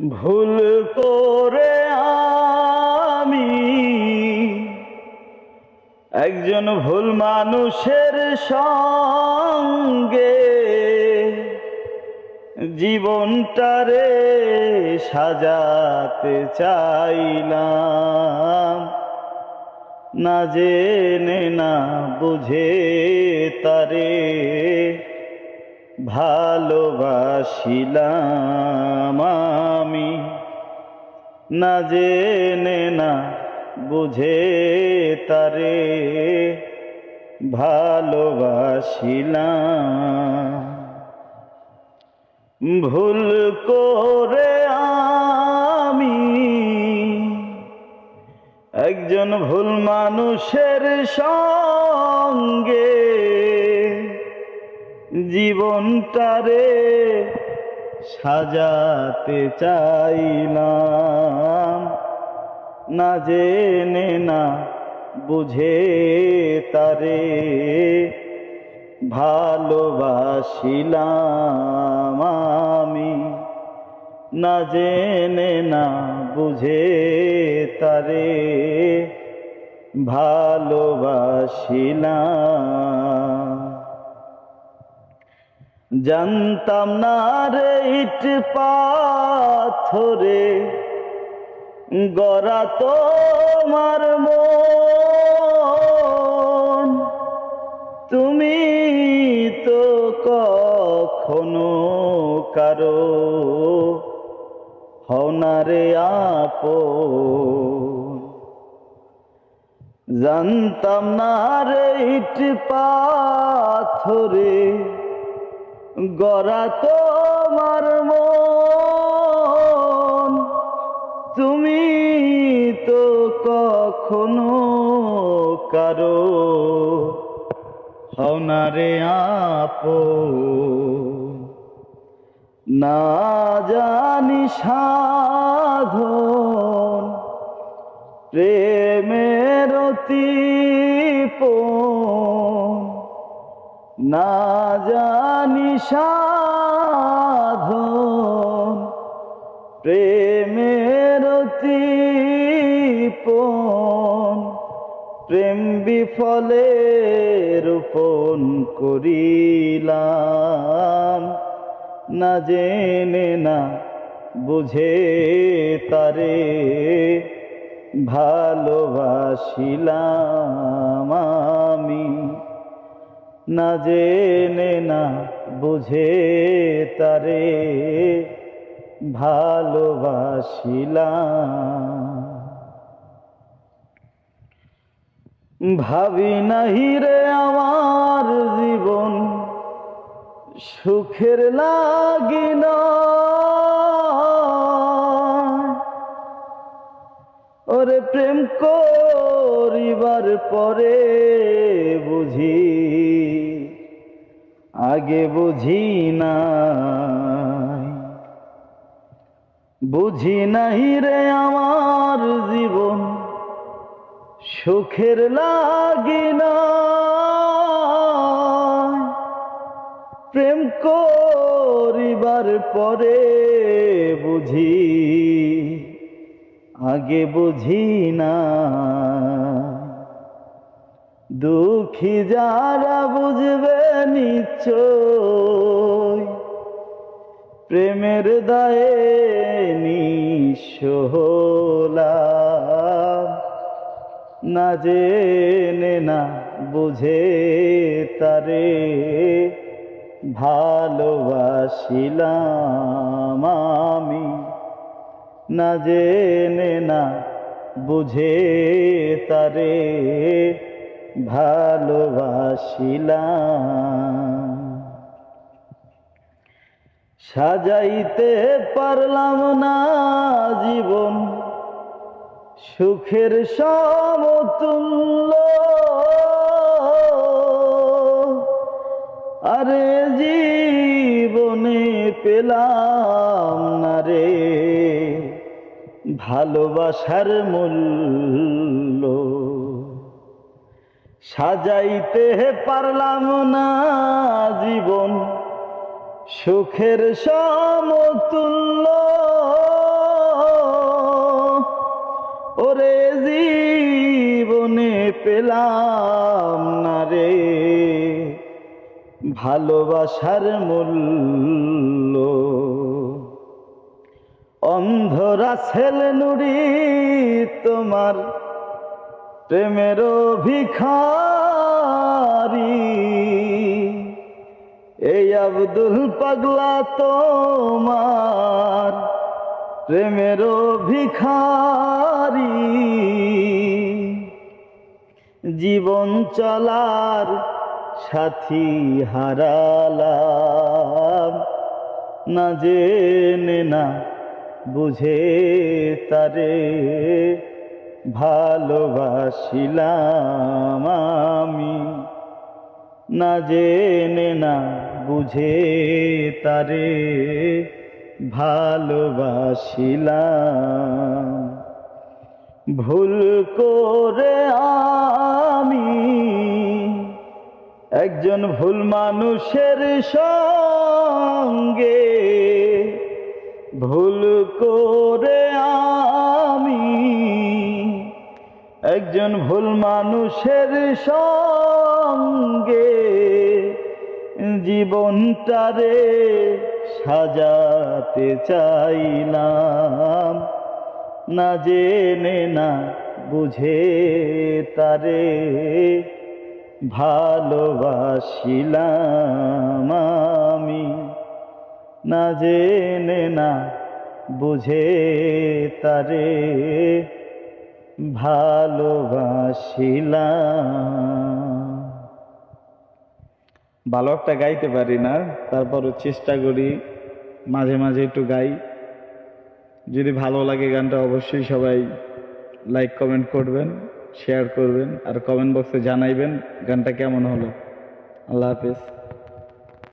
ভুল করে আমি একজন ভুল মানুষের সঙ্গে জীবনটারে সাজাতে চাইলাম, না জেনে না বুঝে তারে ভালোবাসিলাম আমি, না জেনে না বুঝে তারে ভালোবাসিলাম। ভুল করে আমি একজন ভুল মানুষের সঙ্গে জীবনটারে সাজাতে চাইলাম, না জেনে না বুঝে তারে ভালোবাসিলাম আমি, না জেনে না বুঝে তারে ভালোবাসিলাম। জানতাম না রে ইট পাথরে গড়া তোমার মন, তুমি তো কখনো কারো হও না রে আপন। জানতাম না রে ইট পাথরে গড়া তোমার মন, তুমি তো কখনো কারো হও না রে আপন। না জানি সাধন প্রেমের অতিপন, না জানি সাধন প্রেমের অতিপন, প্রেম বিফলে রোপণ করিলাম, না জেনে না বুঝে তারে ভালোবাসিলাম আমি, না জেনে না বুঝে তারে ভালোবাসিলাম। ভাবি নাহি রে আমার জীবন সুখের লাগিল, ওরে প্রেম করিবার পরে বুঝি আগে বুঝি নাই, বুঝি নাহি রে আমার জীবন সুখের লাগিল, প্রেম করিবার পরে বুঝি আগে বুঝি না। দুঃখী যারা বুঝবে নিশ্চয় প্রেমের দায়ে নিঃস্ব হলাম, না জেনে না বুঝে তারে ভালোবাসিলাম আমি, না জেনে না বুঝে তারে ভালোবাসিলাম। সাজাইতে পারলাম না জীবন সুখের সমতুল্য, আরে জীবনে পেলাম না রে ভালোবাসার মূল্য। সাজাইতে পারলাম না জীবন সুখের সমতুল্য, পেলাম না রে ভালোবাসার মূল্য। অন্ধরা ছেলে নুরি তোমার প্রেমের ভিখারি, এই আব্দুল পাগলা তোমার প্রেমের ভিখারি। জীবন চলার সাথী হারালাম, না জেনে না বুঝে তারে ভালোবাসিলাম আমি, না জেনে না বুঝে তারে ভালোবাসিলাম। ভুল করে আমি একজন ভুল মানুষের সঙ্গে, ভুল করে আমি একজন ভুল মানুষের সঙ্গে জীবনটারে সাজাতে চাইলাম, না জেনে না বুঝে তারে ভালোবাসিলাম আমি, না জেনে না বুঝে তারে ভালোবাসিলাম। ভালো একটা গাইতে পারি না, তারপরও চেষ্টা করি মাঝে মাঝে একটু গাই। যদি ভালো লাগে গানটা অবশ্যই সবাই লাইক কমেন্ট করবেন, শেয়ার করবেন, আর কমেন্ট বক্সে জানাইবেন গানটা কেমন হলো। আল্লাহ হাফেজ।